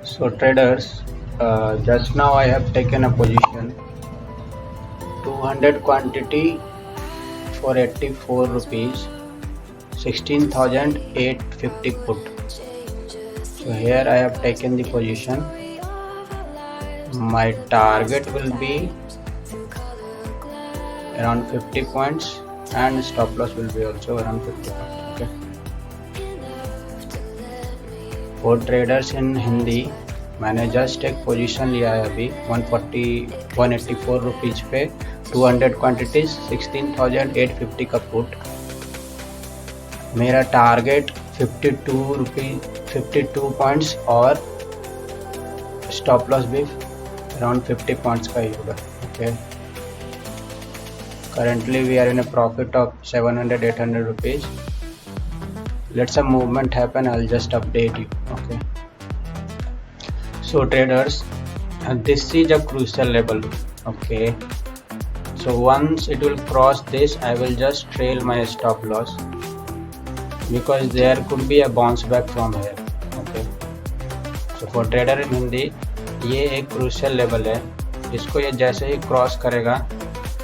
So traders, just now I have taken a position 200 quantity for 84 rupees, 16,850 put. So here I have taken the position. My target will be around 50 points and stop loss will be also around 50 points. Okay. For traders in Hindi, मैंने just एक position लिया है अभी 184 rupees पे 200 quantities 16,850 का put. मेरा target 52 points और stop loss भी अराउंड 50 पॉइंट्स का ही होगा। Okay, currently we are in a profit of 700-800 rupees. Let some movement happen, I'll just update you. Okay, so traders, this is a crucial level. Okay, so once it will cross this, I will just trail my stop loss because there could be a bounce back from here. Okay, so for trader in Hindi, ये एक crucial level है, इसको ये जैसे ही cross करेगा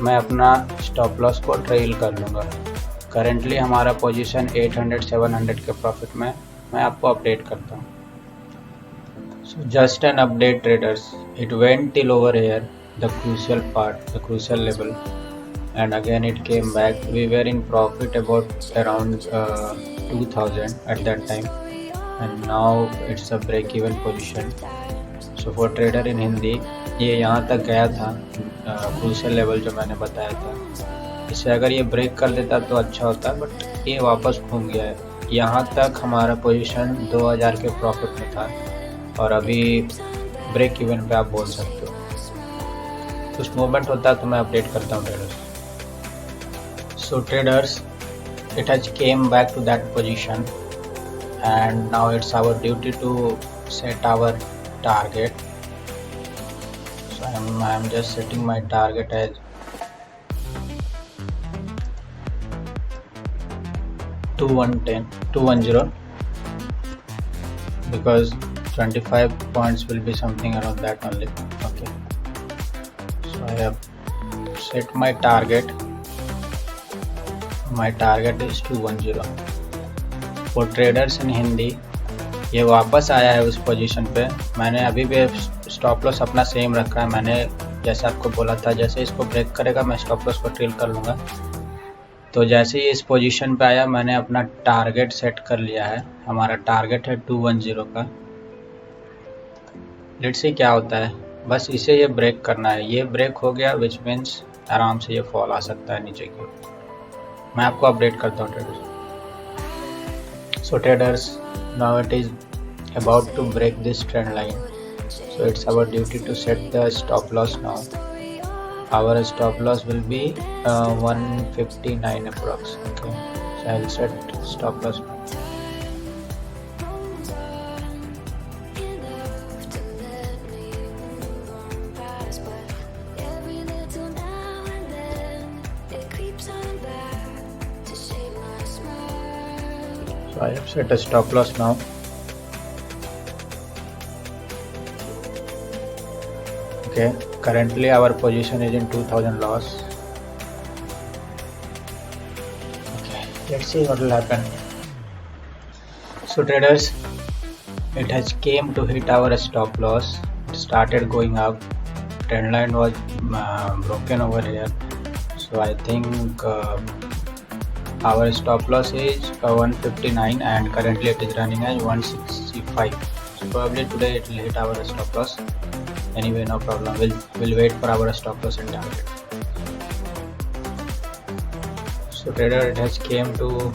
मैं अपना stop loss को ट्रेल कर लूँगा। करेंटली हमारा पोजीशन 800-700 के प्रॉफिट में मैं आपको अपडेट करता हूँ। So just an update traders, it went till over here the crucial part, the crucial level, and again it came back. We were in profit about around 2000 at that time, and now it's a break even position. So for trader in Hindi, ये यहाँ तक गया था crucial level जो मैंने बताया था। इसे अगर ये ब्रेक कर देता तो अच्छा होता, बट ये वापस घूम गया है। यहाँ तक हमारा पोजीशन 2000 के प्रॉफिट में था और अभी ब्रेक इवन पे आप बोल सकते हो। कुछ मूवमेंट होता है तो मैं अपडेट करता हूँ traders. So traders, it has came back to that position and now it's our duty to set our target. So I'm just setting my target as 210 because 25 points will be something around that only. Okay, so I have set my target. My target is 210. For traders in Hindi, ये वापस आया है उस position पे। मैंने अभी भी stop loss अपना सेम रखा है। मैंने जैसे आपको बोला था, जैसे इसको ब्रेक करेगा मैं स्टॉप लॉस को ट्रेल कर लूँगा। तो जैसे ही इस पोजीशन पे आया मैंने अपना टारगेट सेट कर लिया है। हमारा टारगेट है 210 का। लेट्स सी क्या होता है, बस इसे ये ब्रेक करना है। ये ब्रेक हो गया विच मीन्स आराम से ये फॉल आ सकता है नीचे की ओर। मैं आपको अपडेट करता हूँ traders. So traders, now it is about to break this trend line, so it's our duty to set the stop loss now. Our stop loss will be 159 approx. Okay, so I'll set stop loss. So I have set a stop loss now. Okay, currently our position is in 2000 loss. Okay, let's see what will happen. So traders, it has came to hit our stop loss. It started going up. Trend line was broken over here. So I think our stop loss is 159 and currently it is running at 165. So probably today it will hit our stop loss. Anyway, no problem. We'll wait for our stop loss and target. So trader, it has came to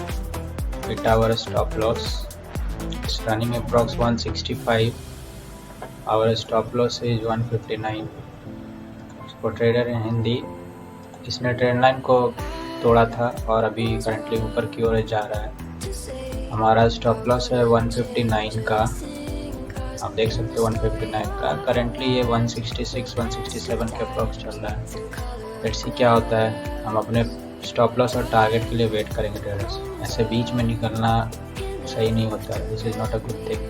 hit our stop loss. It's running approx 165. Our stop loss is 159. For trader in Hindi, इसने trend line को तोड़ा था और अभी currently ऊपर की ओर जा रहा है। हमारा स्टॉप लॉस है 159 का, आप देख सकते हो 159 का। करंटली ये 166-167 के अप्रॉक्स चल रहा है। लेट्स सी क्या होता है। हम अपने स्टॉप लॉस और टारगेट के लिए वेट करेंगे ट्रेडर्स। ऐसे बीच में निकलना सही नहीं होता है, this is not a good thing.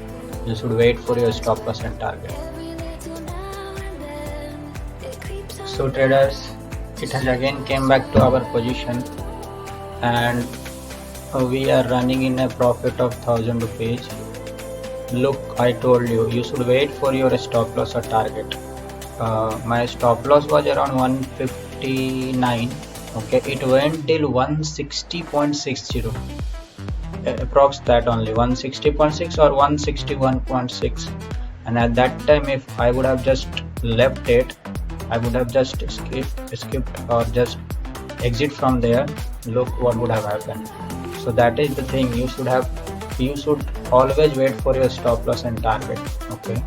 you should wait for your stop loss and target. So traders, it has again came back to our position, and we are running in a profit of 1000 rupees. Look, I told you should wait for your stop loss or target. My stop loss was around 159. Okay, it went till 160.60, approx that only, 160.6 or 161.6. And at that time, if I would have just left it, I would have just skipped or just exit from there. Look what would have happened. So that is the thing, you should always wait for your stop loss and target. Okay,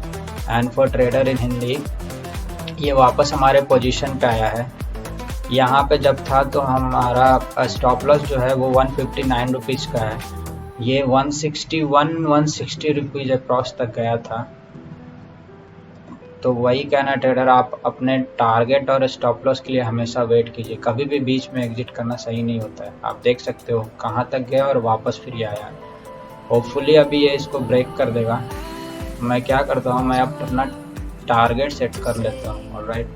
and for trader in Hindi, ये वापस हमारे position पे आया है. यहाँ पे जब था तो हमारा स्टॉप लॉस जो है वो 159 रुपीज़ का है. ये 160 रुपीज़ अप्रॉक्स तक गया था. तो वही कहना ट्रेडर, आप अपने टारगेट और स्टॉप लॉस के लिए हमेशा वेट कीजिए. कभी भी बीच में एग्जिट करना सही नहीं होता है. आप देख सकते हो कहाँ तक गया और वापस फिर ये आया. होपफुली अभी ये इसको ब्रेक कर देगा. मैं क्या करता हूँ, मैं अपना टारगेट सेट कर लेता हूँ. Alright,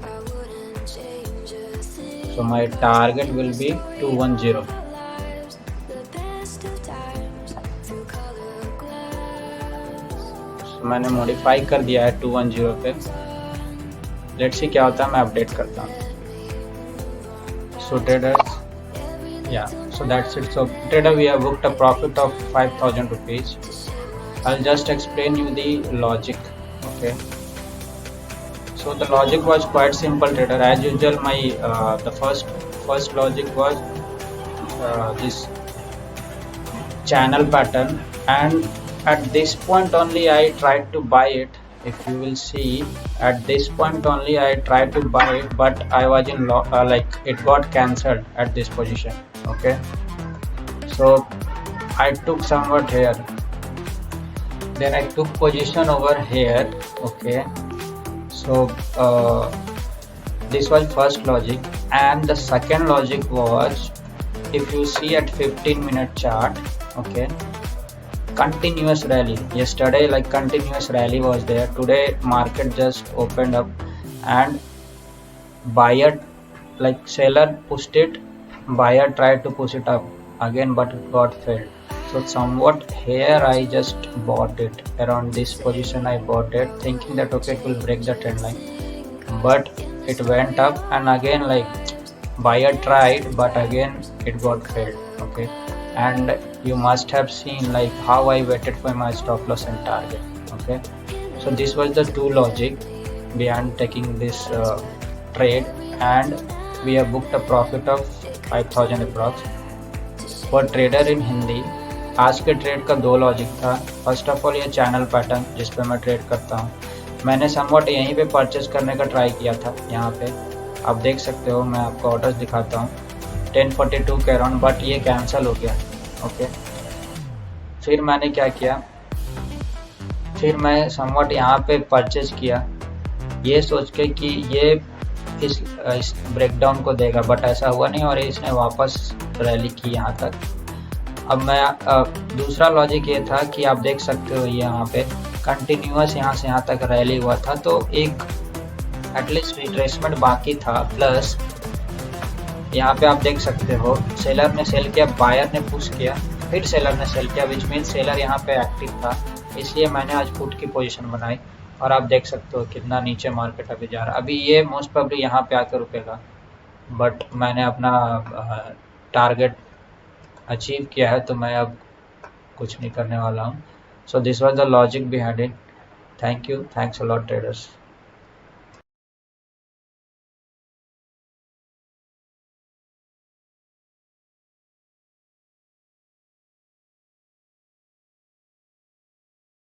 so my target will be 210. मैंने मॉडिफाई कर दिया है 210 पे. लेट्स सी क्या होता है, मैं अपडेट करता हूँ. सो traders, yeah, so that's it. So trader, we have booked a profit of 5000 rupees. I'll just explain you the logic. Okay, so the logic was quite simple trader. As usual, my the first logic was this channel pattern, and at this point only I tried to buy it. If you will see, at this point only I tried to buy it, but I was in like it got cancelled at this position. Okay, so I took somewhat here, then I took position over here. Okay, so this was first logic, and the second logic was, if you see at 15-minute chart, okay, continuous rally. Yesterday, like, continuous rally was there. Today market just opened up and buyer, like, seller pushed it, buyer tried to push it up again, but it got failed. So somewhat here I just bought it around this position. I bought it thinking that okay, it will break the trend line, but it went up, and again, like, buyer tried, but again it got failed. Okay, and you must have seen like how I waited for my stop loss and target. Okay, so this was the two logic behind taking this trade, and we have booked a profit of 5000 approx. For trader in Hindi, आज के trade का दो logic था. First of all, ये channel pattern जिस पे मैं trade करता हूँ, मैंने समवट यहीं पे परचेस करने का ट्राई किया था. यहाँ पे आप देख सकते हो, मैं आपको ऑर्डर्स दिखाता हूँ 1042 के अराउंड, बट ये कैंसिल हो गया. ओके, फिर मैंने क्या किया, फिर मैं समवट यहाँ पे परचेज किया ये सोच के कि ये इस ब्रेकडाउन को देगा, बट ऐसा हुआ नहीं और इसने वापस रैली की यहाँ तक. अब मैं दूसरा लॉजिक ये था कि आप देख सकते हो ये यहाँ पे कंटिन्यूअस यहाँ से यहाँ तक रैली हुआ था, तो एक एटलीस्ट रिट्रेसमेंट बाकी था. प्लस यहाँ पे आप देख सकते हो सेलर ने सेल किया, बायर ने पुश किया, फिर सेलर ने सेल किया, विच मीन सेलर यहाँ पे एक्टिव था. इसलिए मैंने आज पुट की पोजीशन बनाई, और आप देख सकते हो कितना नीचे मार्केट अभी जा रहा है. अभी ये मोस्ट प्रोबेबली यहाँ पे आकर रुकेगा, बट मैंने अपना टारगेट अचीव किया है, तो मैं अब कुछ नहीं करने वाला हूँ. So this was the logic behind it. Thank you, thanks a lot traders.